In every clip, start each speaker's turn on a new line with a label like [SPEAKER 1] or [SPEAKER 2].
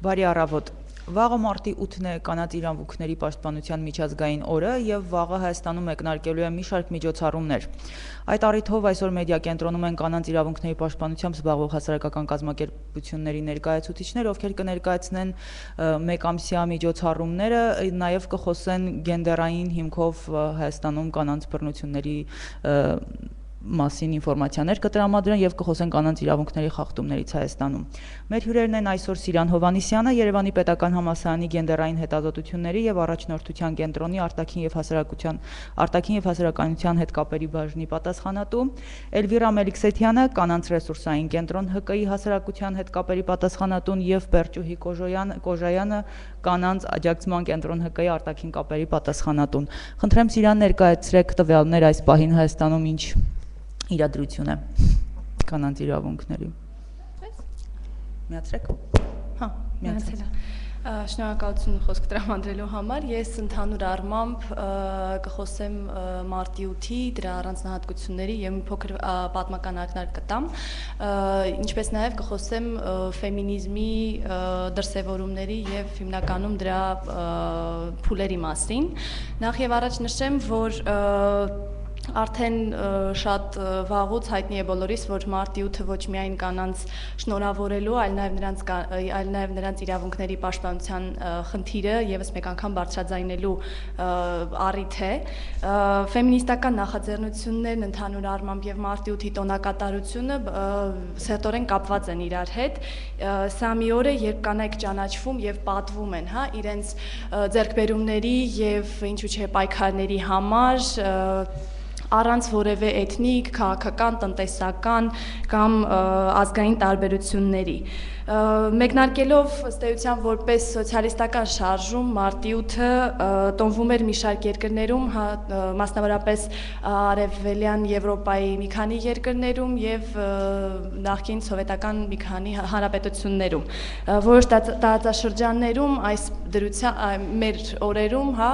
[SPEAKER 1] Բարի առավոտ։ Վաղը մարտի 8-ն է կանանց իրավունքների պաշտպանության միջազգային օրը եւ վաղը Հայաստանում մեկնարկելու է մի շարք միջոցառումներ։ Այդ առիթով այսօր մեդիա կենտրոնում են կանանց իրավունքների պաշտպանությամբ զբաղվող հասարակական կազմակերպությունների ներկայացուցիչներ, ովքեր կներկայացնեն մեկամսյա միջոցառումները, նաեւ կխոսեն գենդերային հիմքով Հայաստանում կանանց բռնությունների մասին ինֆորմացիաներ կտրամադրեն եւ կխոսեն կանանց իրավունքների խախտումներից Հայաստանում։ Մեր հյուրերն են այսօր Սիրան Հովհաննիսյանը, Երևանի պետական համալսարանի գենդերային հետազոտությունների եւ առաջնորդության կենտրոնի արտաքին եւ հասարակայնության հետ կապերի բաժնի պատասխանատու, Էլվիրա Մելիքսեթյանը, կանանց ռեսուրսային կենտրոն ՀԿ-ի հասարակության հետ կապերի պատասխանատուն եւ Պերճուհի Կոժայանը, կանանց աջակցման կենտրոն ՀԿ-ի արտաքին կապերի պատասխանատուն։ Խնդրեմ Սիրան ներկայացրեք տվյալներ այս պահին Հայաստանում ինչ իրադրություն է կանանց իրավունքների։ Միացրեք։ Հա, միացրեք։
[SPEAKER 2] Շնորհակալություն խոսք տրամադրելու համար։ Ես ընդհանուր առմամբ կխոսեմ մարտի 8-ի դրա առանձնահատկությունների եւ մի փոքր պատմական ակնարկ կտամ, ինչպես նաեւ կխոսեմ ֆեմինիզմի դրսեւորումների եւ հիմնականում դրա փուլերի մասին։ Նախ եւ առաջ նշեմ, որ արդեն շատ վաղուց հայտնի է բոլորիս, որ մարտի 8-ը ոչ միայն կանանց շնորհավորելու, այլ նաև նրանց իրավունքների պաշտպանության խնդիրը եւս մեկ անգամ բարձրաձայնելու առիթ է։ Ֆեմինիստական նախաձեռնություններն ընդհանուր առմամբ եւ մարտի 8-ի տոնակատարությունը սերտորեն կապված են իրար հետ։ Սա մի օր է, երբ կանայք ճանաչվում եւ պատվում են, հա, իրենց ձեռքբերումների եւ ինչու՞ չէ պայքարների համար առանց որևէ էթնիկ, քաղաքական, տնտեսական կամ ազգային տարբերությունների։ Մեկնարկելով ըստ էության որպես սոցիալիստական շարժում մարտի 8-ը տոնվում էր մի շարք երկրներում, մասնավորապես արևելյան Եվրոպայի մի քանի երկրներում եւ նախկին սովետական մի քանի հանրապետություններում։ Որոշ տարածաշրջաններում այս դրության մեր օրերում, հա,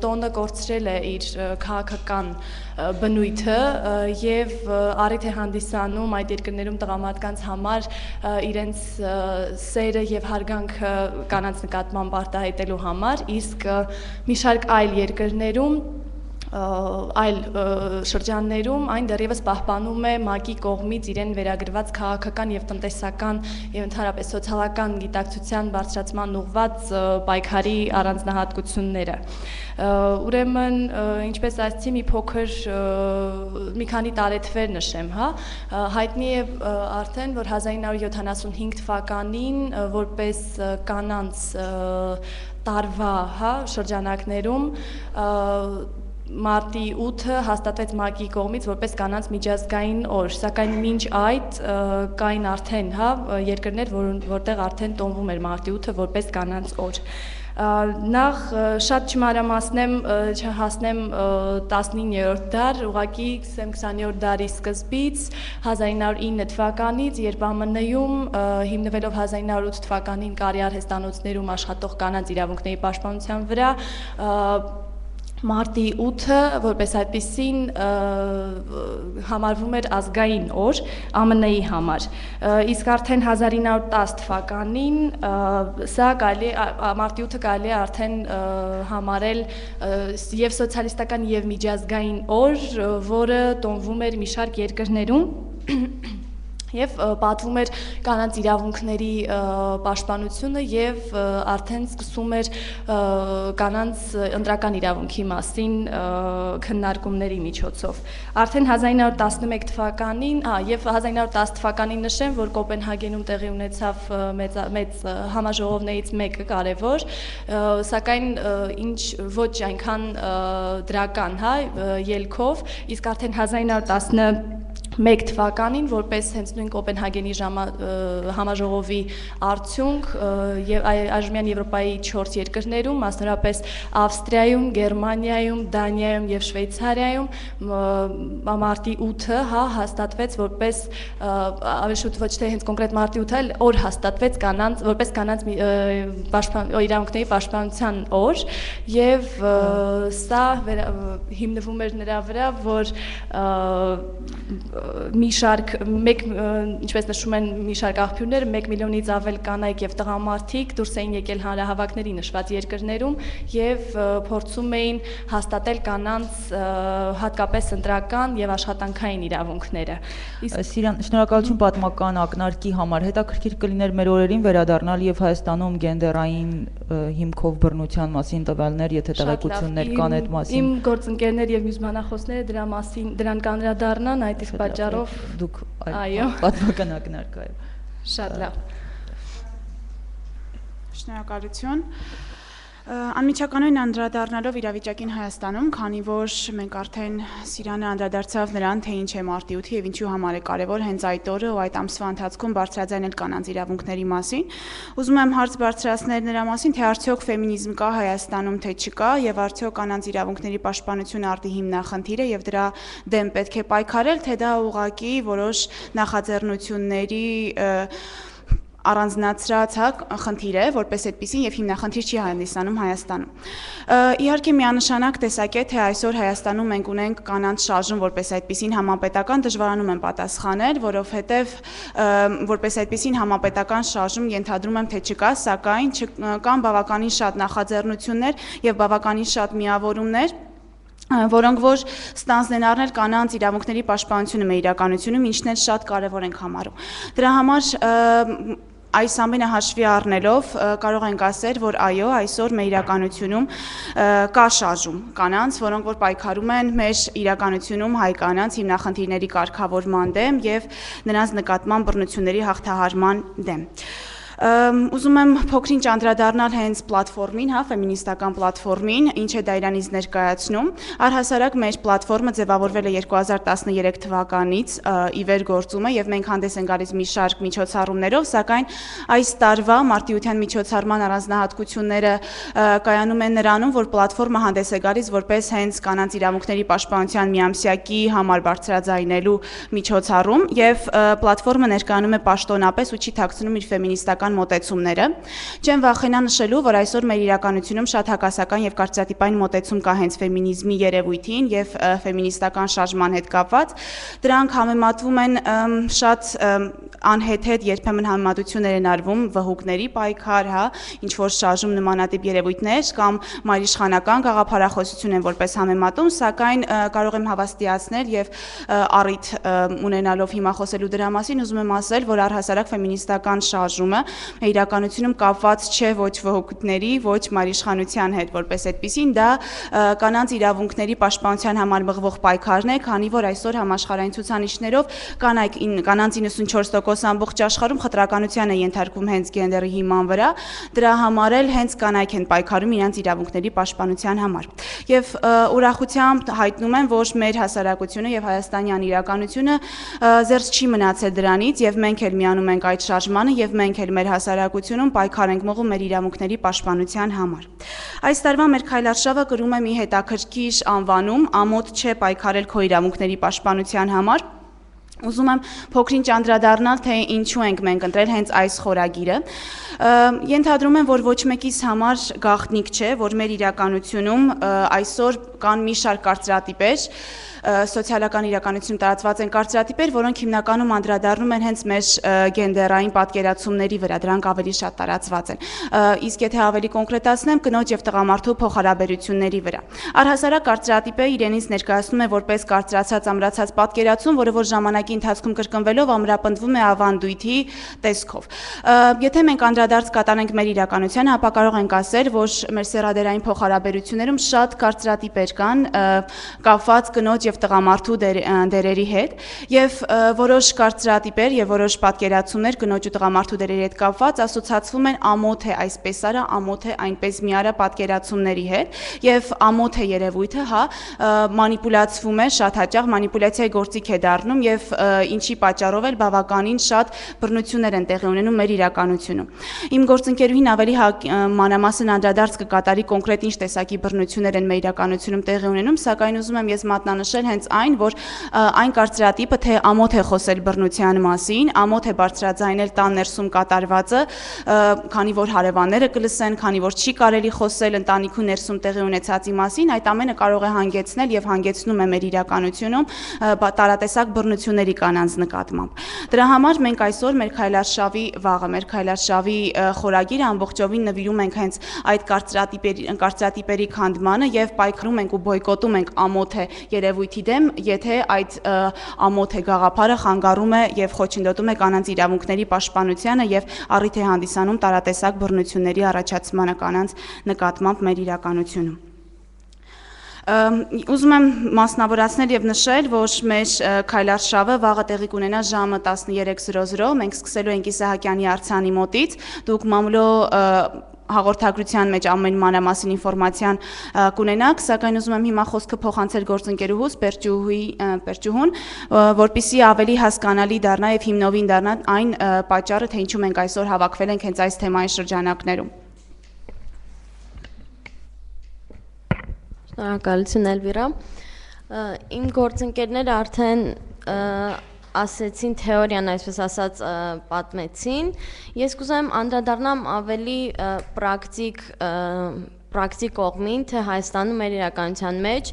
[SPEAKER 2] տոնը կորցրել է իր քաղաքական բնույթը եւ առիթ է հանդիսանում այդ երկրներում տղամարդկանց համար իրենց սերը եւ հարգանքը կանանց նկատմամբ արտահայտելու համար, իսկ մի շարք այլ երկրներում այլ շրջաններում այն դեռևս պահպանում է ՄԱԿ-ի կողմից իրեն վերագրված քաղաքական եւ տնտեսական եւ ընդհանրապես սոցիալական գիտակցության բարձրացման ուղղված պայքարի առանձնահատկությունները։ Ուրեմն, ինչպես ասացի, մի փոքր մի քանի տարեթվեր նշեմ, հա, հայտնի է արդեն, որ 1975 թվականին որպես կանանց տարվա, հա, շրջանակներում մարտի 8-ը հաստատվեց ՄԱԿ-ի կողմից որպես կանանց միջազգային օր, սակայն մինչ այդ կային արդեն, հա, երկրներ, որտեղ արդեն տոնվում էր մարտի 8-ը որպես կանանց օր։ Նախ շատ չմանրամասնեմ, չհասնեմ 19-րդ դար, ուղղակի 20-րդ դարի սկզբից 1909 թվականից, երբ ԱՄՆ-ում հիմնվելով 1908 թվականին կարի արհեստանոցներում աշխատող կանանց իրավունքների պաշտպանության վրա մարտի 8-ը որպես այդպիսին համարվում էր ազգային օր ԱՄՆ-ի համար, իսկ արդեն 1910 թվականին սա մարտի 8-ը կարելի է արդեն համարել եւ սոցիալիստական եւ միջազգային օր, որը տոնվում էր մի շարք երկրներում եւ պատվում էր կանանց իրավունքների պաշտպանությունը եւ արդեն սկսում էր կանանց ընտրական իրավունքի մասին քննարկումների միջոցով։ Արդեն 1911 թվականին, եւ 1910 թվականին նշեմ, որ Կոպենհագենում տեղի ունեցավ մեծ համաժողովներից մեկը կարևոր, սակայն ինչ ոչ այնքան դրական, հա, ելքով, իսկ արդեն 1911 թվականին որպես հենց նույն Կոպենհագենի համաժողովի արդյունք այժմյան Եվրոպայի 4 երկրներում, մասնավորապես Ավստրիայում, Գերմանիայում, Դանիայում եւ Շվեյցարիայում մարտի 8-ը, հա, հաստատվեց որպես ավելի շուտ ոչ թե հենց կոնկրետ մարտի 8-ը, այլ օր հաստատվեց կանանց որպես կանանց իրավունքների պաշտպանության օր եւ սա հիմնվում էր նրա վրա, որ մի շարք ինչպես նշում են մի շարք աղբյուրներ 1 միլիոնից ավել կանայք եւ տղամարդիկ դուրս էին եկել հանրահավաքների նշված երկրներում եւ փորձում էին հաստատել կանանց հատկապես ընտրական եւ աշխատանքային իրավունքները։
[SPEAKER 1] Սիրան, շնորհակալություն պատմական ակնարկի համար։ Հետաքրքիր կլիներ մեր օրերին վերադառնալ եւ Հայաստանում գենդերային հիմքով բռնության մասին տվյալներ, եթե տեղեկություններ կան այդ մասին։
[SPEAKER 2] Իմ գործընկերներ եւ մյուս բանախոսները դրան կանդրադառնան, այդ իսկ պատճառով
[SPEAKER 1] դուք
[SPEAKER 2] այո
[SPEAKER 1] պատմական ակնարկ այո։
[SPEAKER 2] Շատ լավ։
[SPEAKER 3] Շնորհակալություն։ Անմիջականորեն անդրադառնալով իրավիճակին Հայաստանում, քանի որ մենք արդեն Սիրանը անդրադարձավ նրան, թե ինչ է մարտի 8-ը եւ ինչու համար է կարեւոր հենց այդ օրը ու այդ ամսվա ընթացքում բարձրաձայնել կանանց իրավունքների մասին, ուզում եմ հարց բարձրացնել նրա մասին, թե արդյոք ֆեմինիզմ կա Հայաստանում, թե չկա եւ արդյոք կանանց իրավունքների պաշտպանությունը արդի հիմնախնդիր է եւ դրա դեմ պետք է պայքարել, թե դա ուղղակի որոշ նախաձեռնությունների առանձնացրած խնդիր է, որպես այդպեսին եւ հիմնախնդիր չի հանդիսանում Հայաստանում։ Իհարկե միանշանակ տեսակ է, թե այսօր Հայաստանում մենք ունենք կանանց շարժում որպես այդպեսին համապետական, դժվարանում եմ պատասխանել, որովհետեւ որպես այդպեսին համապետական շարժում ենթադրում եմ, թե չկա, սակայն կան բավականին շատ նախաձեռնություններ եւ բավականին շատ միավորումներ, որոնք որ ստանձն են առնել կանանց իրավունքների պաշտպանությունը մեր իրականությունում, ինչն էլ շատ կարևոր ենք համարում։ Դրա համար այս ամենը հաշվի առնելով կարող ենք ասել, որ այո, այսօր մեր իրականությունում կա շարժում կանանց, որոնք որ պայքարում են մեր իրականությունում հայ կանանց հիմնախնդիրների կարգավորման դեմ եւ նրանց նկատմամբ բռնությունների հաղթահարման դեմ։ Ուզում եմ փոքրինչ անդրադառնալ հենց պլատֆորմին, ֆեմինիստական պլատֆորմին, ինչ է դա իրանից ներկայացնում։ Առհասարակ մեր պլատֆորմը ձևավորվել է 2013 թվականից ի վեր գործում է եւ մենք հանդես են գալիս մի շարք միջոցառումներով, սակայն այս տարվա մարտիության միջոցառման առանձնահատկությունները կայանում են նրանում, որ պլատֆորմը հանդես է գալիս որպես հենց կանանց իրավունքների պաշտպանության միամսյակի համար բարձրաձայնելու միջոցառում եւ պլատֆորմը ներկայանում է պաշտոնապես ու չի թաքցնում իր ֆեմինիստական մոտեցումները։ Չեմ վախենա նշելու, որ այսօր մեր իրականությունում շատ հակասական եւ կարծրատիպային մոտեցում կա հենց ֆեմինիզմի երևույթին եւ ֆեմինիստական շարժման հետ կապված։ Դրանք համեմատվում են շատ անհեթեթ երբեմն համեմատություններ են արվում վհուկների պայքար, ինչ որ շարժում նմանատիպ երևույթներ կամ մայրիշխանական գաղափարախոսություն են որպես համեմատում, սակայն կարող եմ հավաստիացնել եւ առիթ ունենալով հիմա խոսելու դրա մասին, ուզում եմ ասել, որ առհասարակ ֆեմինիստական շարժումը իրականությունում կապված չէ ոչ վհուկների, ոչ մայրիշխանության հետ, որպես այդպեսին դա կանանց իրավունքների պաշտպանության համար մղվող պայքարն է, քանի որ այսօր համաշխարհային ցուցանիշներով կանանց 94% ամբողջ աշխարհում խտրականության է ենթարկվում հենց գենդերի հիման վրա, դրա համար էլ հենց կանայք են պայքարում իրենց իրավունքների պաշտպանության համար։ Եվ ուրախությամբ հայտնում եմ, որ մեր հասարակությունը եւ հայաստանյան իրականությունը զերծ չի մնացել դրանից եւ մենք էլ միանում ենք այդ շարժմանը եւ մենք էլ մեր հասարակությունում պայքար ենք մղում մեր իրավունքների պաշտպանության համար։ Այս տարվա մեր քայլարշավը կրում է մի հետաքրքիր անվանում՝ ամոթ չէ պայքարել քո իրավունքների պաշտպանության համար։ Ուզում եմ փոքրինչ անդրադառնալ, թե ինչու ենք մենք ընտրել հենց այս խորագիրը։ Ենթադրում եմ, որ ոչ մեկիս համար գաղտնիք չէ, որ մեր իրականությունում այսօր կան մի շարք կարծրատիպեր, սոցիալական իրականությունում տարածված են կարծրատիպեր, որոնք հիմնականում անդրադառնում են հենց մեր գենդերային պատկերացումների վրա, դրանք ավելի շատ տարածված են։ Իսկ եթե ավելի կոնկրետացնեմ, կնոջ եւ տղամարդու փոխհարաբերությունների վրա։ Առհասարակ կարծրատիպը իրենից ներկայացնում է որպես կարծրացած ամրացած պատկերացում, որը որ ժամանակի ընթացքում կրկնվելով ամրապնդվում է ավանդույթի տեսքով։ Եթե մենք անդրադարձ կատարենք մեր իրականությանը, ապա կարող ենք ասել, որ մեր սեռադերային փոխհարաբերություններում շատ կարծրատիպեր կան կապված կնոջ եւ տղամարդու դերերի հետ եւ որոշ կարծրատիպեր եւ որոշ պատկերացումներ կնոջ ու տղամարդու դերերի հետ կապված ասոցացվում են ամոթ է այսպես արա, ամոթ է այնպես մի արա պատկերացումների հետ եւ ամոթ է երևույթը, մանիպուլացվում է, շատ հաճախ մանիպուլյացիայի գործիք է դառնում եւ ինչի պատճառով էլ բավականին շատ բռնություններ են տեղի ունենում մեր իրականությունում։ Իմ գործընկերուհին ավելի մանրամասն անդրադարձ կկատարի կոնկրետ ինչ տեսակի բռնություններ են մեր իրականությունում Հայաստանում տեղի ունենում, սակայն ուզում եմ ես մատնանշել հենց այն, որ այն կարծրատիպը, թե ամոթ է խոսել բռնության մասին, ամոթ է բարձրաձայնել տան ներսում կատարվածը, քանի որ հարևանները կլսեն, քանի որ չի կարելի խոսել ընտանիքի ներսում տեղի ունեցածի մասին, այդ ամենը կարող է հանգեցնել եւ հանգեցնում է մեր իրականությունում տարատեսակ բռնությունների կանանց նկատմամբ։ Դրա համար մենք այսօր մեր քայլարշավի վաղը, մեր քայլարշավի խորագիրը ամբողջովին նվիրում ենք հենց այդ կարծրատիպերի քանդմանը եւ պայքարում ենք ու բոյկոտում ենք ամոթ է երևույթի դեմ, եթե այդ ամոթ է գաղափարը խանգարում է եւ խոչընդոտում է կանանց իրավունքների պաշտպանությանը եւ առիթ է հանդիսանում տարատեսակ բռնությունների առաջացմանը կանանց նկատմամբ մեր իրականությունում։ Ուզում եմ մասնավորացնել եւ նշել, որ մեր քայլարշավը վաղը տեղի կունենա ժամը 13:00, մենք սկսելու ենք Իսահակյանի արձանի մոտից, դուք մամուլո հաղորդագրության մեջ ամեն մանրամասն ինֆորմացիան կունենաք, սակայն ուզում եմ հիմա խոսքը փոխանցել գործընկերուհուս Պերճուհուն, որպեսզի ավելի հասկանալի դառնա եւ հիմնովին դառնա այն պատճառը, թե ինչու մենք այսօր հավաքվել ենք հենց այս թեմայի շրջանակներում։
[SPEAKER 4] Շնորհակալություն Էլվիրա։ Իմ գործընկերները արդեն ասեցին թեորիան, այսպես ասած, պատմեցին։ Ես կուզեմ անդրադառնամ ավելի պրակտիկ կողմին, թե Հայաստանում մեր իրականության մեջ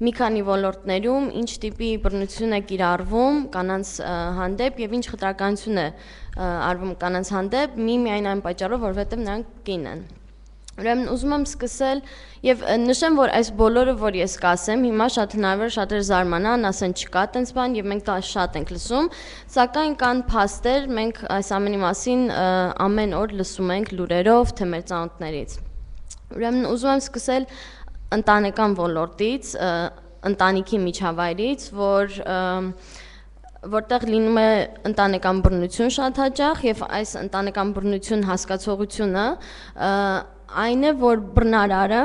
[SPEAKER 4] մի քանի ոլորտներում ինչ տիպի բռնություն է կիրառվում կանանց հանդեպ եւ ինչ խտրականություն է արվում կանանց հանդեպ, միայն այն պատճառով, որովհետեւ նրանք կին են։ Ուրեմն ուզում եմ սկսել եւ նշեմ, որ այս բոլորը, որ ես կասեմ, հիմա շատ հնարավոր շատեր զարմանան, ասեն չկա տենց բան եւ մենք դա շատ ենք լսում, սակայն կան փաստեր, մենք այս ամենի մասին ամեն օր լսում ենք լուրերով, թե մեր ծանոթներից։ Ուրեմն ուզում եմ սկսել ընտանեկան ոլորտից, ընտանիքի միջավայրից, որտեղ լինում է ընտանեկան բռնություն շատ հաճախ եւ այս ընտանեկան բռնություն հասկացողությունը այն է, որ բռնարարը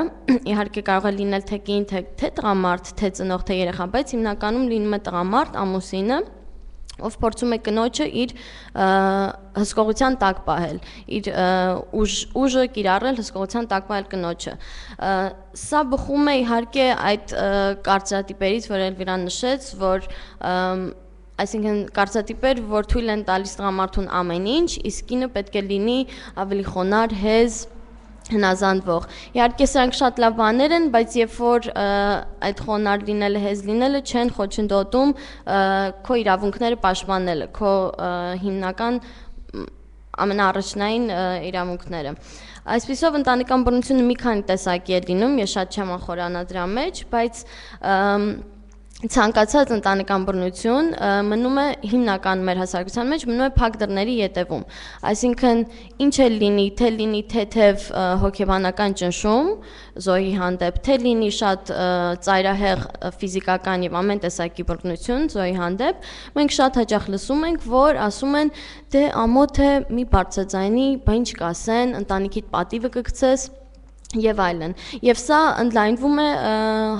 [SPEAKER 4] իհարկե կարող է լինել թե կին, թե տղամարդ, թե ծնող, թե երեխա, բայց հիմնականում լինում է տղամարդ, ամուսինը, ով փորձում է կնոջը իր հսկողության տակ պահել, իր ուժը կիրառել հսկողության տակ պահել կնոջը։ Սա բխում է իհարկե այդ կարծրատիպերից, որ Էլվիրան նշեց, որ այսինքն կարծրատիպեր, որ թույլ են տալիս տղամարդուն ամեն ինչ, իսկ կինը պետք է լինի ավելի խոնարհ, հեզ, հնազանդվող։ Իհարկե սրանք շատ լավ բաներ են, բայց երբ որ այդ խոնարհ լինելը, հեզ լինելը չեն խոչընդոտում քո իրավունքները պաշտպանելը, քո հիմնական ամենաառաջնային իրավունքները։ Այսպիսով ընտանեկան բռնությունը մի քանի տեսակի է լինում, ես շատ չեմ անխորանա դրա մեջ, բայց ցանկացած ընտանեկան բռնություն մնում է հիմնական մեր հասարակության մեջ մնում է փակ դռների ետևում, այսինքն ինչ էլ լինի, թե լինի թեթև հոգեբանական ճնշում զոհի հանդեպ, թե լինի շատ ծայրահեղ ֆիզիկական եւ ամեն տեսակի բռնություն զոհի հանդեպ, մենք շատ հաճախ լսում ենք, որ ասում են, դե ամոթ է, մի բարձրաձայնի, բա ինչ կասեն, ընտանիքիդ պատիվը կգցես եւ այլն։ Եվ սա ընդլայնվում է,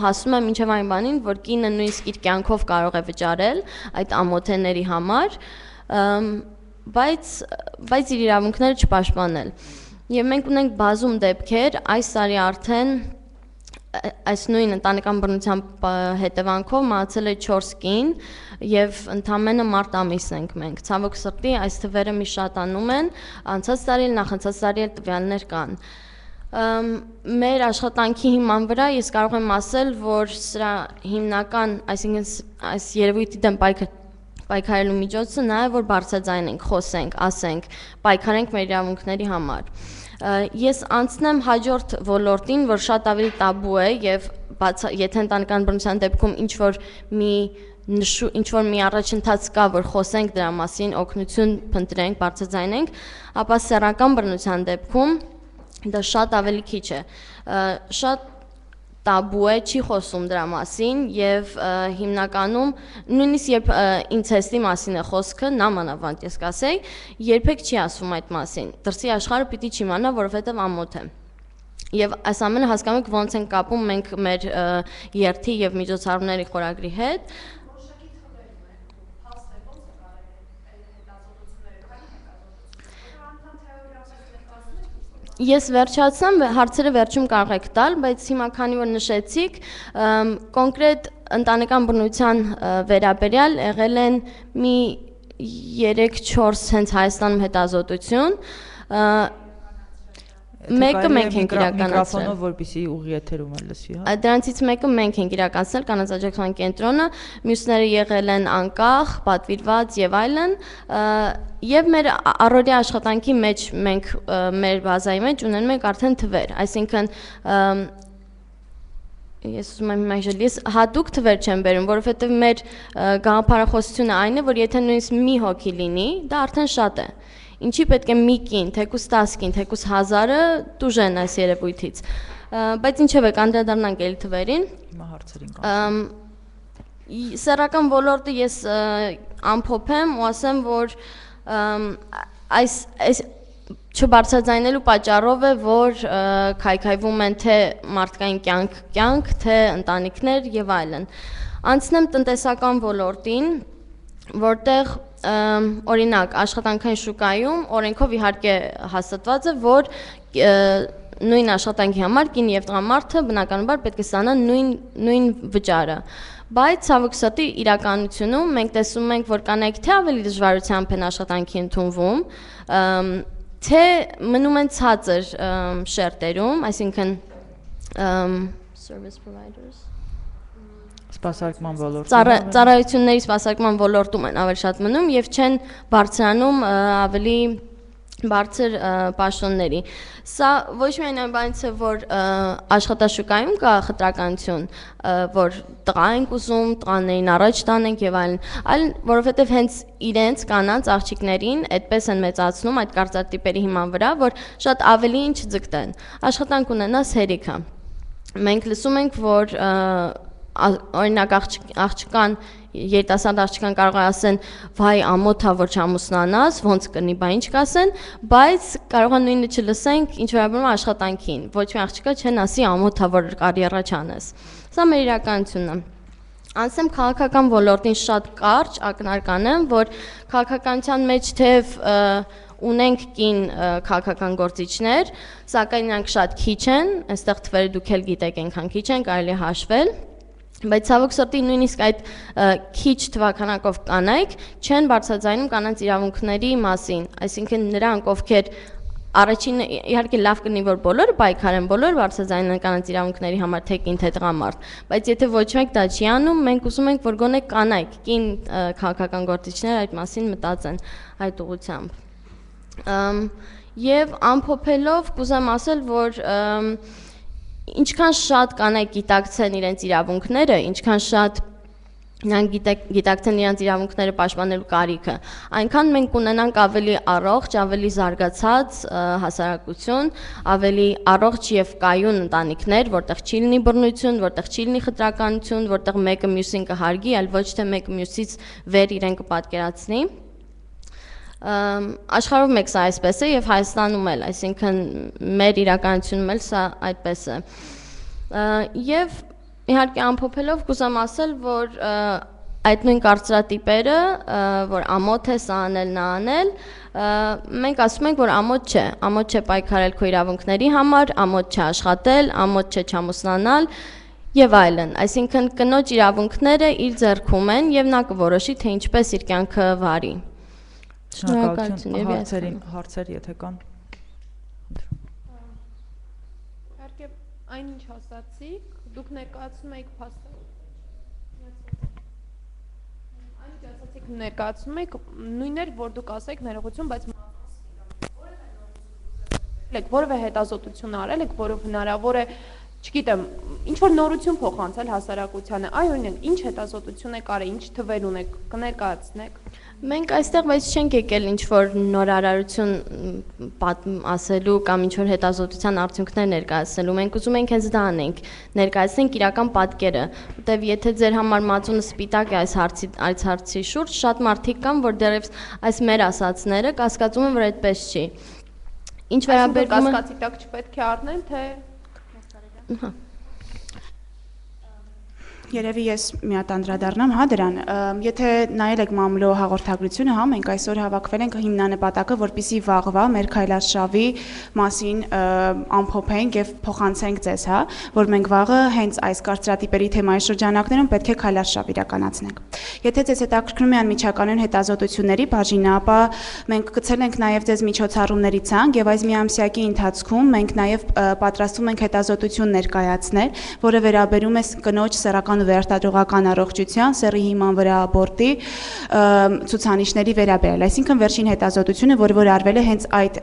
[SPEAKER 4] հասնում է մինչեւ այն բանին, որ կինը նույնիսկ իր կյանքով կարող է վճարել այդ ամոթեների համար, բայց իր իրավունքները չպաշտպանել։ Եվ մենք ունենք բազում դեպքեր, այս տարի արդեն այս նույն ընտանեկան բռնության հետևանքով մահացել է 4 կին եւ ընդամենը մարտ ամիսն ենք մենք։ Ցավոք սրտի այս թվերը մի շատանում են, անցած տարի, նախանցած տարի էլ տվյալներ կան։ Մեր աշխատանքի հիման վրա ես կարող եմ ասել, որ սրա հիմնական, այսինքն այս երևույթի դեմ պայքարելու միջոցը նա է, որ բարձրաձայնենք, խոսենք, ասենք, պայքարենք մեր իրավունքների համար։ Ես անցնեմ հաջորդ ոլորտին, որ շատ ավելի տաբու է եւ եթե ընտանեկան բռնության դեպքում ինչ որ մի առաջընթաց կա, որ խոսենք դրա մասին, օգնություն փնտրենք, բարձրաձայնենք, ապա սեռական բռնության դեպքում դա շատ ավելի քիչ է, շատ տաբու է, չի խոսում դրա մասին եւ հիմնականում նույնիսկ երբ ինցեստի մասին է խոսքը, նամանավանդ ես կասեի, երբեք չի ասվում այդ մասին։ Դրսի աշխարհը պիտի չիմանա, որովհետեւ ամոթ է։ Եվ այս ամենը հասկանում եք ոնց են կապում մենք մեր երթի եւ միջոցառումների խորագրի հետ։ Ես վերջացամ, հարցերը վերջում կարող եք տալ, բայց հիմա քանի որ նշեցիք, կոնկրետ ընտանեկան բռնության վերաբերյալ եղել են մի 3-4 հենց Հայաստանում հետազոտություն, մեկը մենք ենք իրականացրել։
[SPEAKER 1] Միկրոֆոնով որպեսզի ուղի եթերում լսվի, հա։
[SPEAKER 4] Դրանցից մեկը մենք ենք իրականացրել կանանց աջակցության կենտրոնը, մյուսները եղել են անկախ, պատվիրված եւ այլն, եւ մեր առօրյա աշխատանքի մեջ մենք մեր բազայի մեջ ունենում ենք արդեն թվեր, այսինքն ես ուզում եմ հիմա հատուկ թվեր չեմ բերում, որովհետեւ մեր գաղափարախոսությունը այն է, որ եթե նույնիսկ մի հոգի լինի, դա արդեն շատ է։ Ինչի պետք է մի կին, թեկուզ 10 կին, թեկուզ 1000-ը տուժեն այս երևույթից։ Բայց ինչև է կանդրադառնանք էլի թվերին։
[SPEAKER 1] Հիմա հարցերին կանցնենք։
[SPEAKER 4] Սեռական ոլորտը ես ամփոփեմ ու ասեմ, որ այս չբարձրաձայնելու պատճառով է, որ քայքայվում են թե մարդկային կյանք, թե ընտանիքներ եւ այլն։ Անցնեմ տնտեսական ոլորտին, որտեղ օրինակ աշխատանքային շուկայում օրենքով իհարկե հաստատված է, որ նույն աշխատանքի համար կին եւ տղամարդը բնականաբար պետք է ստանան նույն վճարը։ Բայց ցավոք սրտի իրականությունում մենք տեսնում ենք, որ կանայք թե ավելի դժվարությամբ են աշխատանքի ընդունվում, թե մնում են ցածր շերտերում, այսինքն service providers
[SPEAKER 1] սպասարկման ոլորտում
[SPEAKER 4] ծառայությունների սպասարկման ոլորտում են ավելի շատ մնում եւ չեն բարձրանում ավելի բարձր պաշտոնների։ Սա ոչ միայն այն բանից է, որ աշխատաշուկայում կա խտրականություն, որ տղա ենք ուզում, տղաներին առաջ տանենք եւ այլն, որովհետեւ հենց իրենց կանանց աղջիկներին այդպես են մեծացնում այդ կարծրատիպերի հիման վրա, որ շատ ավելի ինչ ձգտեն։ Աշխատանք ունենաս հերիք է։ Մենք լսում ենք, որ օրինակ աղջկան երիտասարդ աղջկան կարող է ասեն վայ ամոթա որ չամուսնանաս ոնց կնի բա ինչ կասեն բայց կարող է նույնը չլսենք ինչ վերաբերում աշխատանքին ոչ մի աղջկա չեն ասի ամոթա որ կարիերա չանես սա մեր իրականությունն է անցնեմ քաղաքական ոլորտին շատ կարճ ակնարկան եմ որ քաղաքականության մեջ թեև ունենք կին քաղաքական գործիչներ սակայն նրանք շատ քիչ են այստեղ թվերը դուք էլ գիտեք այնքան քիչ են կարելի հաշվել Բայց ցավոք սրտի նույնիսկ այդ քիչ թվականակով կանայք չեն բարձրաձայնում կանանց իրավունքների մասին, այսինքն նրանք ովքեր առաջին իհարկե լավ կնի որ բոլորը պայքարեն, բոլորը բարձրաձայնեն կանանց իրավունքների համար թե կին թե տղամարդ, բայց եթե ոչ մեկ դա չի անում, մենք ուզում ենք որ գոնե կանայք, կին քաղաքական գործիչներ այդ մասին մտածեն այդ ուղղությամբ։ Եվ ամփոփելով կուզեմ ասել, որ Ինչքան շատ կանայք գիտակցեն իրենց իրավունքները, ինչքան շատ նրանք գիտակցեն իրենց իրավունքները պաշտպանելու կարիքը, այնքան մենք ունենանք ավելի առողջ, ավելի զարգացած հասարակություն, ավելի առողջ եւ կայուն ընտանիքներ, որտեղ չի լինի բռնություն, որտեղ չի լինի խտրականություն, որտեղ մեկը մյուսին կհարգի, այլ ոչ թե մեկը մյուսից վեր իրեն կպատկերացնի։ Աշխարհում մեկ սա այսպես է եւ Հայաստանում էլ, այսինքն մեր իրականությունում էլ սա այդպես է։ Եվ իհարկե ամփոփելով կուզեմ ասել, որ այդ նույն կարծրատիպերը, որ ամոթ է սա անել, նա անել, մենք ասում ենք, որ ամոթ չէ պայքարել քո իրավունքների համար, ամոթ չէ աշխատել, ամոթ չէ չամուսնանալ եւ այլն։ Այսինքն կնոջ իրավունքները իր ձեռքում են եւ նա կորոշի, թե ինչպես իր կյանքը վարի։
[SPEAKER 1] Շնորհակալություն հարցեր եթե կան
[SPEAKER 5] Իհարկե այն ինչ ասացիք դուք ներկայացնում եք այն ինչ ասացիք ներկայացնում եք նույնն էր որ դուք ասեք ներողություն բայց որևէ հետազոտություն արել եք որով հնարավոր է չգիտեմ ինչ որ նորություն փոխանցել հասարակությանը այ օրինակ ինչ հետազոտություն եք արել ինչ թվեր ունեք կներկայացնեք
[SPEAKER 4] Մենք այստեղ բայց չենք եկել ինչ-որ նորարարություն ասելու կամ ինչ-որ հետազոտության արդյունքներ ներկայացնելու, մենք ուզում ենք հենց դա անենք, ներկայացնենք իրական պատկերը, որտեվ եթե ձեր համար մածունը սպիտակ է այս հարցի շուրջ, շատ մարդիկ կան, որ դեռևս այս մեր ասածները կասկածում են, որ այդպես չի։ Ինչ վերաբերում է
[SPEAKER 5] կասկածի տակ չպետք է առնեն, թե
[SPEAKER 3] Երևի ես մի հատ անդրադառնամ, հա դրան։ Եթե նայել եք մամլո հաղորդագրությունը, հա, մենք այսօր հավաքվել ենք հիմնանպատակը, որպեսզի վաղվա մեր քայլարշավի մասին ամփոփենք եւ փոխանցենք ձեզ, հա, որ մենք վաղը հենց այս կարծրատիպերի թեմայի շրջանակներում պետք է քայլարշավ իրականացնենք։ Եթե ձեզ հետաքրքրում է անմիջականոն հետազոտությունների բաժինը, ապա մենք գցել ենք նաեւ ձեզ միջոցառումների ցանկ եւ այս միամսյակի ընթացքում մենք նաեւ պատրաստում ենք հետազոտություն ներկայացնել, որը վերաբերում է կնոջ սեռական ու վերարտադրողական առողջության, սեռի հիման վրա աբորտի ցուցանիշների վերաբերյալ, այսինքն վերջին հետազոտությունը, որ արվել է հենց այդ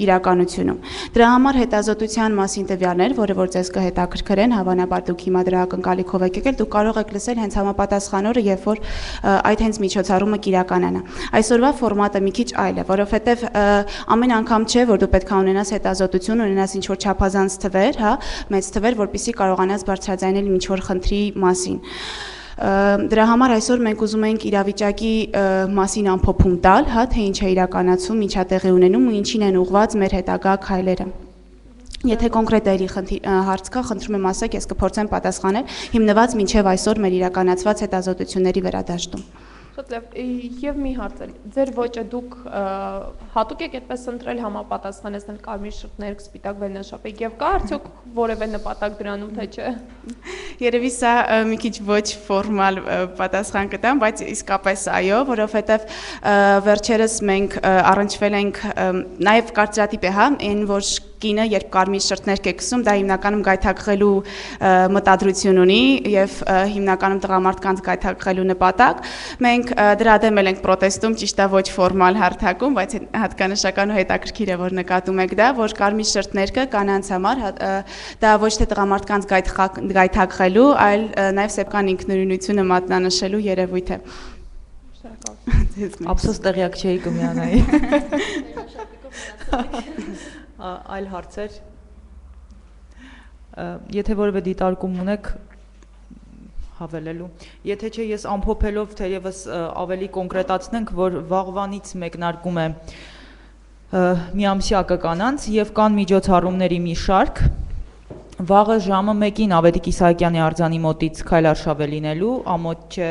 [SPEAKER 3] իրականությունում։ Դրա համար հետազոտության մասին տվյալներ, որը որ ձեզ կհետաքրքրեն, հավանաբար դուք հիմա դրա ակնկալիքով եք եկել, դուք կարող եք լսել հենց համապատասխան օրը, երբ որ այդ հենց միջոցառումը կիրականանա։ Այսօրվա ֆորմատը մի քիչ այլ է, որովհետև ամեն անգամ չէ, որ դու պետք է ունենաս հետազոտություն, ունենաս ինչ-որ չափազանց թվեր, հա, մեծ թվեր, որպեսզի կարողանաս բարձրաձայնել ինչ-որ խնդրի մասին։ Դրա համար այսօր մենք ուզում ենք իրավիճակի մասին ամփոփում տալ, հա, թե ինչ է իրականացում, ինչ է տեղի ունենում ու ինչին են ուղղված մեր հետագա քայլերը։ Եթե կոնկրետ հարց կա, խնդրում եմ ասեք, ես կփորձեմ պատասխանել, հիմնված մինչև այսօր մեր իրականացված հետազոտությունների վերադաշտում։
[SPEAKER 5] Շատ լավ, եւ մի հարց էլ, ձեր ոճը դուք հատուկ եք այդպես ընտրել համապատասխանեցնել կարմիր շրթներկ, սպիտակ վելնաշապիկ եւ կա արդյոք որևէ նպատակ դրանում, թե չէ։
[SPEAKER 3] Երևի սա մի քիչ ոչ ֆորմալ պատասխան կտամ, բայց իսկապես այո, որովհետեւ վերջերս մենք առնչվել ենք նաեւ կարծրատիպ է, հա, այն որ կինը երբ կարմիր շրթներկ է քսում, դա հիմնականում գայթակղելու մտադրություն ունի եւ հիմնականում տղամարդկանց գայթակղելու նպատակ։ Մենք դրա դեմ ենք պրոտեստում, ճիշտ է, ոչ ֆորմալ հարթակում, բայց հատկանշական ու հետաքրքիր է, որ նկատում եք դա, որ կարմիր շրթներկը կանանց համար դա ոչ թե տղամարդկանց գայթակղելու, այլ նաեւ սեփական ինքնուրույնությունը մատնանշելու երևույթ է։
[SPEAKER 1] Ափսոս տեղյակ չէի կմիանայի։ Այլ հարցեր։ Եթե որևէ դիտարկում ունեք հավելելու։ Եթե չէ, ես ամփոփելով թերևս ավելի կոնկրետացնենք, որ վաղվանից մեկնարկում է միամսյակը կանանց եւ կան միջոցառումների մի շարք։ Վաղը ժամը 1-ին Ավետիք Իսահակյանի արձանի մոտից քայլարշավ է լինելու, ամոթ չէ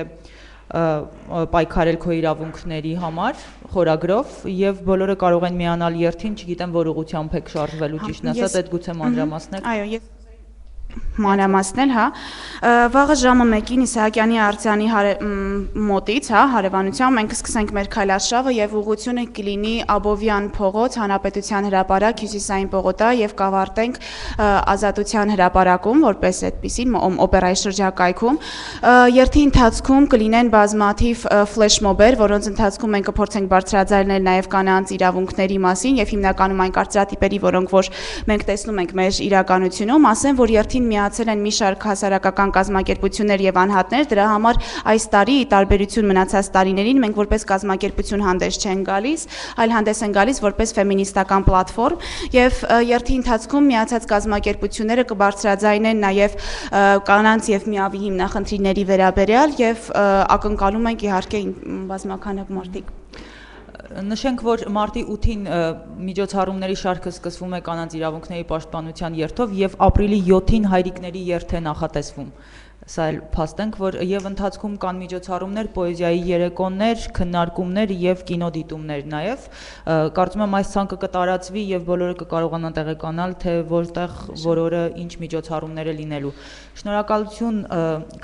[SPEAKER 1] պայքարել քո իրավունքների համար խորագրով եւ բոլորը կարող են միանալ երթին, չգիտեմ որ ուղղությամբ եք շարժվելու, ճիշտն ասած, այդ գուցե մանրամասնեք։
[SPEAKER 3] Այո, ես մանրամասնել, հա, վաղը ժամը 1-ին Իսահակյանի արձանի մոտից, հա, հարևանությամբ մենք կսկսենք մեր քայլարշավը եւ ուղղությունը կլինի Աբովյան փողոց, Հանրապետության հրապարակ, Հյուսիսային պողոտա եւ կավարտենք Ազատության հրապարակում, որպես այդպեսին օպերայի շրջակայքում։ Երթի ընթացքում կլինեն բազմաթիվ ֆլեշմոբեր, որոնց ընթացքում մենք կփորձենք բարձրաձայնել նաեւ կանանց իրավունքների մասին եւ հիմնականում այն կարծրատիպերի, որոնք որ մենք տեսնում ենք մեր իրականությունում, ասեմ, որ երթին միացել են մի շարք հասարակական կազմակերպություններ եւ անհատներ, դրա համար այս տարի ի տարբերություն մնացած տարիներին մենք որպես կազմակերպություն հանդես չեն գալիս, այլ հանդես են գալիս որպես ֆեմինիստական պլատֆորմ եւ երթի ընթացքում միացած կազմակերպությունները կբարձրաձայնեն նաեւ կանանց եւ միավի հիմնախնդիրների վերաբերյալ եւ ակնկալում ենք իհարկե բազմականակ մարդիկ։
[SPEAKER 1] Նշենք, որ մարտի 8-ին միջոցառումների շարքը սկսվում է կանանց իրավունքների պաշտպանության երթով եւ ապրիլի 7-ին հայրիկների երթ է նախատեսվում։ Սա էլ փաստենք, որ եւ ընթացքում կան միջոցառումներ, պոեզիայի երեկոներ, քննարկումներ եւ կինոդիտումներ նաեւ։ Կարծում եմ այս ցանկը կտարածվի եւ բոլորը կկարողանան տեղեկանալ, թե որտեղ որօրը ինչ միջոցառումներ է լինելու։ Շնորհակալություն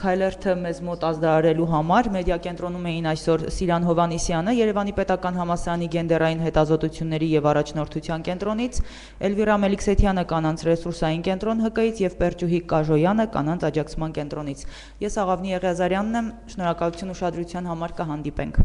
[SPEAKER 1] Քայլերթը մեզ մոտ ազդարարելու համար։ Մեդիա կենտրոնում էին այսօր Սիրան Հովհաննիսյանը, Երևանի Պետական համալսարանի գենդերային հետազոտությունների եւ առաջնորդության կենտրոնից, Էլվիրա Մելիքսեթյանը կանանց ռեսուրսային կենտրոն ՀԿ-ից եւ Պերճուհիկ Կաժոյանը կանանց աջակցման կենտրոնից։ Ես Աղավնի Եղիազարյանն եմ, շնորհակալություն ուշադրության համար, կհանդիպենք։